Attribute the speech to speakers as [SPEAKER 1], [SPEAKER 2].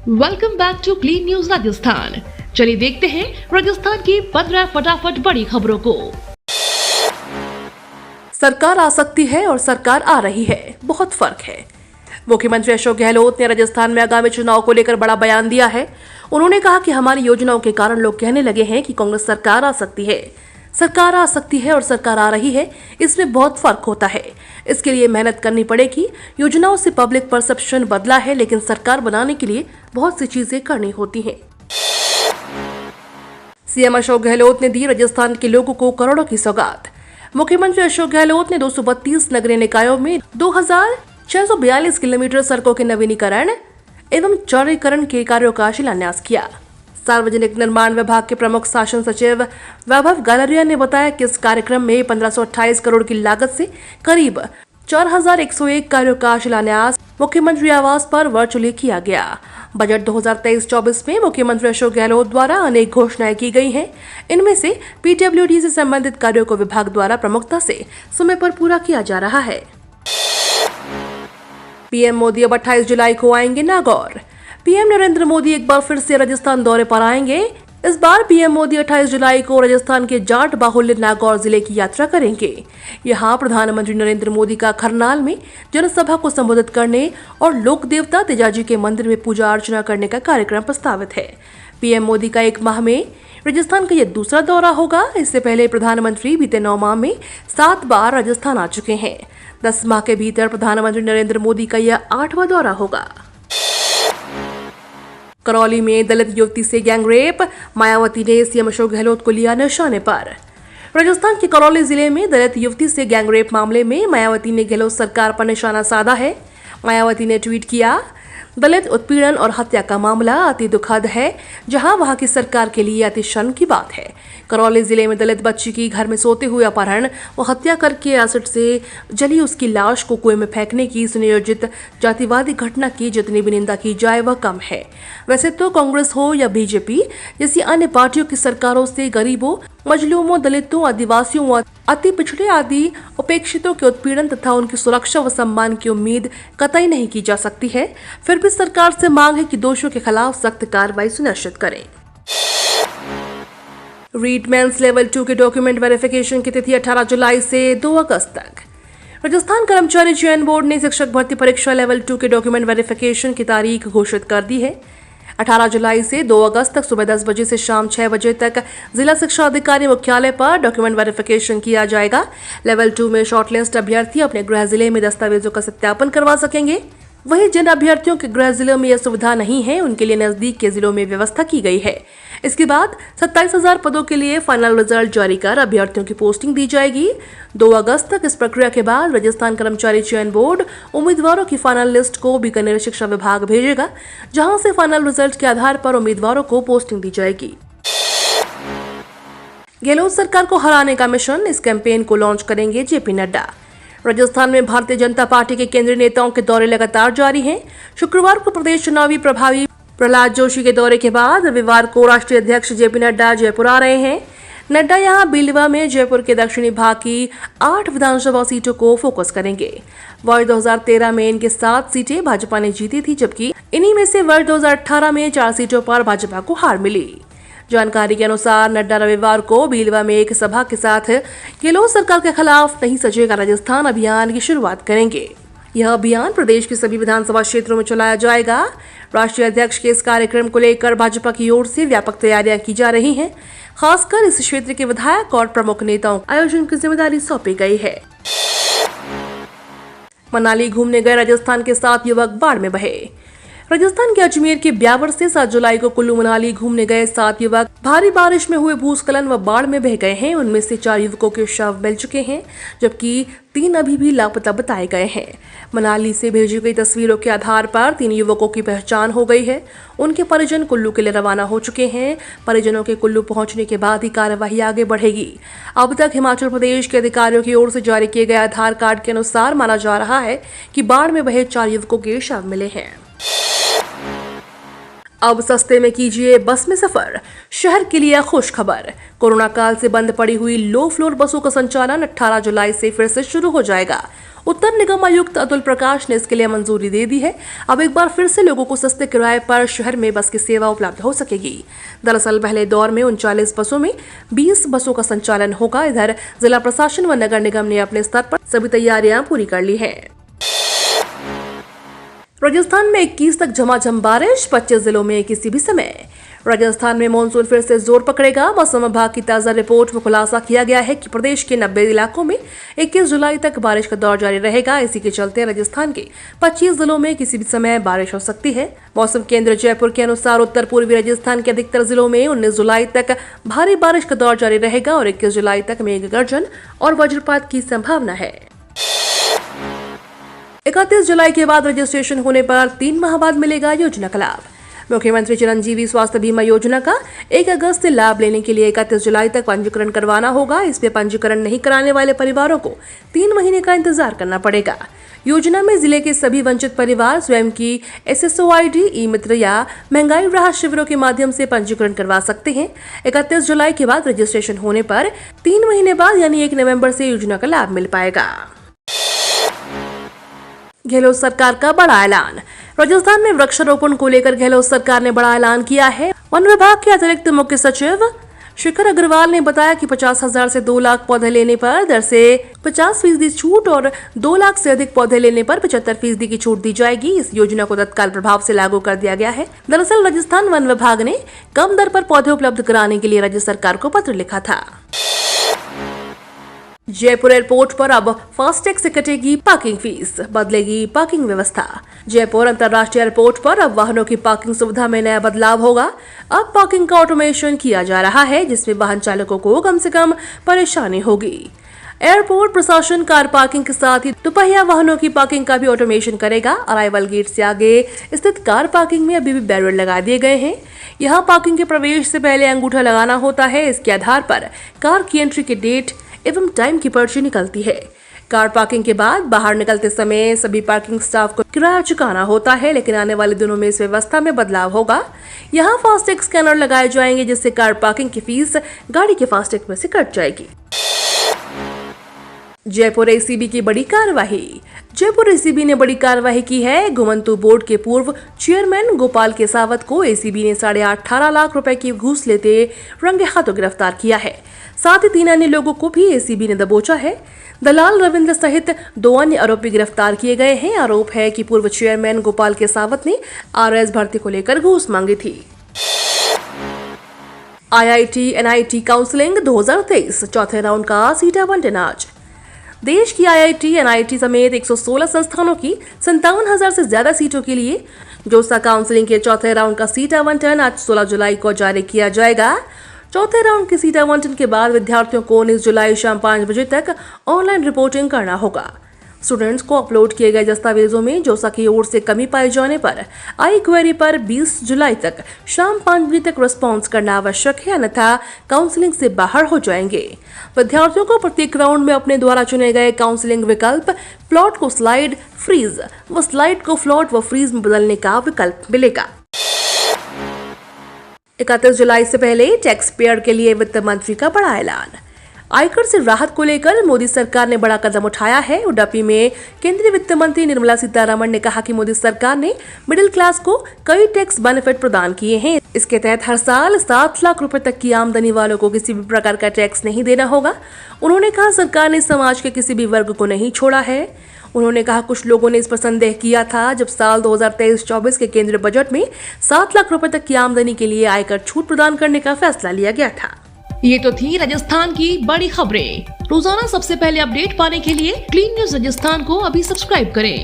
[SPEAKER 1] Welcome back to clean news Rajasthan. चलिए देखते हैं राजस्थान की 15 फटाफट बड़ी खबरों को।
[SPEAKER 2] सरकार आ सकती है और सरकार आ रही है, बहुत फर्क है। मुख्यमंत्री अशोक गहलोत ने राजस्थान में आगामी चुनाव को लेकर बड़ा बयान दिया है। उन्होंने कहा कि हमारी योजनाओं के कारण लोग कहने लगे हैं कि कांग्रेस सरकार आ सकती है। सरकार आ सकती है और सरकार आ रही है, इसमें बहुत फर्क होता है। इसके लिए मेहनत करनी पड़ेगी। योजनाओं से पब्लिक परसेप्शन बदला है, लेकिन सरकार बनाने के लिए बहुत सी चीजें करनी होती हैं। सीएम अशोक गहलोत ने दी राजस्थान के लोगों को करोड़ों की सौगात। मुख्यमंत्री अशोक गहलोत ने 232 नगरीय निकायों में 2642 किलोमीटर सड़कों के नवीनीकरण एवं चौड़ीकरण के कार्यों का शिलान्यास किया। सार्वजनिक निर्माण विभाग के प्रमुख शासन सचिव वैभव गालरिया ने बताया कि इस कार्यक्रम में 1528 करोड़ की लागत से करीब 4101 कार्यों का शिलान्यास मुख्यमंत्री आवास पर वर्चुअली किया गया। बजट 2023-24 में मुख्यमंत्री अशोक गहलोत द्वारा अनेक घोषणाएं की गई हैं। इनमें से पीडब्ल्यूडी से संबंधित कार्यों को विभाग द्वारा प्रमुखता से समय पर पूरा किया जा रहा है। पीएम मोदी अब 28 जुलाई को आएंगे नागौर। पीएम नरेंद्र मोदी एक बार फिर से राजस्थान दौरे पर आएंगे। इस बार पीएम मोदी 28 जुलाई को राजस्थान के जाट बाहुल्य नागौर जिले की यात्रा करेंगे। यहां प्रधानमंत्री नरेंद्र मोदी का खरनाल में जनसभा को संबोधित करने और लोक देवता तेजाजी के मंदिर में पूजा अर्चना करने का कार्यक्रम प्रस्तावित है। पीएम मोदी का 1 माह में राजस्थान का यह दूसरा दौरा होगा। इससे पहले प्रधानमंत्री बीते 9 माह में 7 बार राजस्थान आ चुके हैं। 10 माह के भीतर प्रधानमंत्री नरेंद्र मोदी का यह 8वां दौरा होगा। करौली में दलित युवती से गैंगरेप, मायावती ने सीएम अशोक गहलोत को लिया निशाने पर। राजस्थान के करौली जिले में दलित युवती से गैंगरेप मामले में मायावती ने गहलोत सरकार पर निशाना साधा है। मायावती ने ट्वीट किया, दलित उत्पीड़न और हत्या का मामला अति दुखद है, जहां वहां की सरकार के लिए अति शर्म की बात है। करौली जिले में दलित बच्ची की घर में सोते हुए अपहरण व हत्या करके एसिड से जली उसकी लाश को कुएं में फेंकने की सुनियोजित जातिवादी घटना की जितनी भी निंदा की जाए वह कम है। वैसे तो कांग्रेस हो या बीजेपी जैसी अन्य पार्टियों की सरकारों से गरीबों, मजलूमों, दलितों, आदिवासियों व अति पिछड़े आदि उपेक्षितों के उत्पीड़न तथा उनकी सुरक्षा व सम्मान की उम्मीद कतई नहीं की जा सकती है। फिर भी सरकार से मांग है कि दोषियों के खिलाफ सख्त कार्रवाई सुनिश्चित करें। रीट मेंस लेवल 2 के डॉक्यूमेंट वेरिफिकेशन की तिथि 18 जुलाई से 2 अगस्त तक। राजस्थान कर्मचारी चयन बोर्ड ने शिक्षक भर्ती परीक्षा लेवल 2 के डॉक्यूमेंट वेरिफिकेशन की तारीख घोषित कर दी है। 18 जुलाई से 2 अगस्त तक सुबह 10 बजे से शाम 6 बजे तक जिला शिक्षा अधिकारी मुख्यालय पर डॉक्यूमेंट वेरिफिकेशन किया जाएगा। लेवल 2 में शॉर्टलिस्ट अभ्यर्थी अपने गृह जिले में दस्तावेजों का सत्यापन करवा सकेंगे। वहीं जिन अभ्यर्थियों के गृह जिलों में यह सुविधा नहीं है, उनके लिए नजदीक के जिलों में व्यवस्था की गई है। इसके बाद 27,000 पदों के लिए फाइनल रिजल्ट जारी कर अभ्यर्थियों की पोस्टिंग दी जाएगी। 2 अगस्त तक इस प्रक्रिया के बाद राजस्थान कर्मचारी चयन बोर्ड उम्मीदवारों की फाइनल लिस्ट को बीकानेर शिक्षा विभाग भेजेगा, जहां से फाइनल रिजल्ट के आधार पर उम्मीदवारों को पोस्टिंग दी जाएगी। गहलोत सरकार को हराने का मिशन, इस कैंपेन को लॉन्च करेंगे जेपी नड्डा। राजस्थान में भारतीय जनता पार्टी के केंद्रीय नेताओं के दौरे लगातार जारी हैं। शुक्रवार को प्रदेश चुनावी प्रभारी प्रहलाद जोशी के दौरे के बाद रविवार को राष्ट्रीय अध्यक्ष जेपी नड्डा जयपुर आ रहे हैं। नड्डा यहां बीलवा में जयपुर के दक्षिणी भाग की 8 विधानसभा सीटों को फोकस करेंगे। वर्ष 2013 में इनके 7 सीटें भाजपा ने जीती थी, जबकि इन्हीं में से वर्ष 2018 में 4 सीटों पर भाजपा को हार मिली। जानकारी के अनुसार नड्डा रविवार को बीलवा में एक सभा के साथ गहलोत सरकार के खिलाफ नहीं सजेगा राजस्थान अभियान की शुरुआत करेंगे। यह अभियान प्रदेश के सभी विधानसभा क्षेत्रों में चलाया जाएगा। राष्ट्रीय अध्यक्ष के इस कार्यक्रम को लेकर भाजपा की ओर से व्यापक तैयारियां की जा रही हैं। खासकर इस क्षेत्र के विधायक और प्रमुख नेताओं को आयोजन की जिम्मेदारी सौंपी गई है। मनाली घूमने गए राजस्थान के 7 युवक बाढ़ में बहे। राजस्थान के अजमेर के ब्यावर से 7 जुलाई को कुल्लू मनाली घूमने गए 7 युवक भारी बारिश में हुए भूस्खलन व बाढ़ में बह गए हैं। उनमें से 4 युवकों के शव मिल चुके हैं, जबकि 3 अभी भी लापता बताए गए हैं। मनाली से भेजी गई तस्वीरों के आधार पर 3 युवकों की पहचान हो गई है। उनके परिजन कुल्लू के लिए रवाना हो चुके हैं। परिजनों के कुल्लू पहुंचने के बाद ही कार्यवाही आगे बढ़ेगी। अब तक हिमाचल प्रदेश के अधिकारियों की ओर से जारी किए गए आधार कार्ड के अनुसार माना जा रहा है कि बाढ़ में बहे 4 युवकों के शव मिले हैं। अब सस्ते में कीजिए बस में सफर। शहर के लिए खुश खबर। कोरोना काल से बंद पड़ी हुई लो फ्लोर बसों का संचालन 18 जुलाई से फिर से शुरू हो जाएगा। उत्तर निगम आयुक्त अतुल प्रकाश ने इसके लिए मंजूरी दे दी है। अब एक बार फिर से लोगों को सस्ते किराए पर शहर में बस की सेवा उपलब्ध हो सकेगी। दरअसल पहले दौर में 39 बसों में 20 बसों का संचालन होगा। इधर जिला प्रशासन व नगर निगम ने अपने स्तर पर सभी तैयारियां पूरी कर ली हैं। राजस्थान में 21 तक झमाझम बारिश, 25 जिलों में किसी भी समय। राजस्थान में मानसून फिर से जोर पकड़ेगा। मौसम विभाग की ताजा रिपोर्ट में खुलासा किया गया है कि प्रदेश के 90 इलाकों में 21 जुलाई तक बारिश का दौर जारी रहेगा। इसी के चलते राजस्थान के 25 जिलों में किसी भी समय बारिश हो सकती है। मौसम केंद्र जयपुर के अनुसार उत्तर पूर्वी राजस्थान के अधिकतर जिलों में 19 जुलाई तक भारी बारिश का दौर जारी रहेगा और 21 जुलाई तक मेघ गर्जन और वज्रपात की संभावना है। 31 जुलाई के बाद रजिस्ट्रेशन होने पर 3 माह बाद मिलेगा योजना का लाभ। मुख्यमंत्री चिरंजीवी स्वास्थ्य बीमा योजना का 1 अगस्त से लाभ लेने के लिए 31 जुलाई तक पंजीकरण करवाना होगा। इसमें पंजीकरण नहीं कराने वाले परिवारों को 3 महीने का इंतजार करना पड़ेगा। योजना में जिले के सभी वंचित परिवार स्वयं की SSOID, ई-मित्र या महंगाई राहत शिविरों के माध्यम से पंजीकरण करवा सकते हैं। 31 जुलाई के बाद रजिस्ट्रेशन होने पर 3 महीने बाद यानी 1 नवंबर से योजना का लाभ मिल पाएगा। गहलोत सरकार का बड़ा ऐलान। राजस्थान में वृक्षारोपण को लेकर गहलोत सरकार ने बड़ा ऐलान किया है। वन विभाग के अतिरिक्त मुख्य सचिव शिखर अग्रवाल ने बताया कि 50,000 से 2 लाख पौधे लेने पर दर से 50% छूट और 2 लाख से अधिक पौधे लेने पर 75% की छूट दी जाएगी। इस योजना को तत्काल प्रभाव से लागू कर दिया गया है। दरअसल राजस्थान वन विभाग ने कम दर पर पौधे उपलब्ध कराने के लिए राज्य सरकार को पत्र लिखा था। जयपुर एयरपोर्ट पर अब फास्टैग से कटेगी पार्किंग फीस, बदलेगी पार्किंग व्यवस्था। जयपुर अंतर्राष्ट्रीय एयरपोर्ट पर अब वाहनों की पार्किंग सुविधा में नया बदलाव होगा। अब पार्किंग का ऑटोमेशन किया जा रहा है, जिसमें वाहन चालकों को कम से कम परेशानी होगी। एयरपोर्ट प्रशासन कार पार्किंग के साथ ही दुपहिया वाहनों की पार्किंग का भी ऑटोमेशन करेगा। अराइवल गेट से आगे स्थित कार पार्किंग में अभी भी बैरियर लगा दिए गए हैं। यहाँ पार्किंग के प्रवेश से पहले अंगूठा लगाना होता है। इसके आधार पर कार की एंट्री की डेट एवं टाइम की पर्ची निकलती है। कार पार्किंग के बाद बाहर निकलते समय सभी पार्किंग स्टाफ को किराया चुकाना होता है, लेकिन आने वाले दिनों में इस व्यवस्था में बदलाव होगा। यहाँ फास्टैग स्कैनर लगाए जाएंगे, जिससे कार पार्किंग की फीस गाड़ी के फास्टैग में से कट जाएगी। जयपुर ACB की बड़ी कार्रवाई। जयपुर ACB ने बड़ी कार्रवाई की है। घुमंतु बोर्ड के पूर्व चेयरमैन गोपाल केसावत को ACB ने 18.5 लाख रुपए की घूस लेते रंगे हाथों गिरफ्तार किया है। साथ ही 3 अन्य लोगों को भी ACB ने दबोचा है। दलाल रविंद्र सहित 2 अन्य आरोपी गिरफ्तार किए गए हैं। आरोप है कि पूर्व चेयरमैन गोपाल केसावत ने RS भर्ती को लेकर घूस मांगी थी। IIT NIT काउंसलिंग 2023 चौथे राउंड का सीटा आवंटन आज। देश की IIT NIT समेत 116 संस्थानों की 57,000 से ज्यादा सीटों के लिए जोसा काउंसलिंग के चौथे राउंड का सीट आवंटन आज 16 जुलाई को जारी किया जाएगा। चौथे राउंड के सीट आवंटन के बाद विद्यार्थियों को 19 जुलाई शाम 5 बजे तक ऑनलाइन रिपोर्टिंग करना होगा। स्टूडेंट्स को अपलोड किए गए दस्तावेजों में जोसा की ओर से कमी पाए जाने पर आई क्वेरी पर 20 जुलाई तक शाम 5 बजे तक रिस्पॉन्स करना आवश्यक है, अन्यथा काउंसलिंग से बाहर हो जाएंगे। विद्यार्थियों को प्रत्येक राउंड में अपने द्वारा चुने गए काउंसलिंग विकल्प प्लॉट को स्लाइड, फ्रीज व स्लाइड को फ्लॉट व फ्रीज में बदलने का विकल्प मिलेगा। 31 जुलाई से पहले टैक्स पेयर के लिए वित्त मंत्री का बड़ा ऐलान। आयकर से राहत को लेकर मोदी सरकार ने बड़ा कदम उठाया है। उडुपी में केंद्रीय वित्त मंत्री निर्मला सीतारमण ने कहा कि मोदी सरकार ने मिडिल क्लास को कई टैक्स बेनिफिट प्रदान किए हैं। इसके तहत हर साल 7 लाख रुपए तक की आमदनी वालों को किसी भी प्रकार का टैक्स नहीं देना होगा। उन्होंने कहा सरकार ने समाज के किसी भी वर्ग को नहीं छोड़ा है। उन्होंने कहा कुछ लोगों ने इस पर संदेह किया था जब साल 2023-24 के केंद्रीय बजट में 7 लाख रुपए तक की आमदनी के लिए आयकर छूट प्रदान करने का फैसला लिया गया था।
[SPEAKER 1] ये तो थी राजस्थान की बड़ी खबरें। रोजाना सबसे पहले अपडेट पाने के लिए क्लीन न्यूज राजस्थान को अभी सब्सक्राइब करें।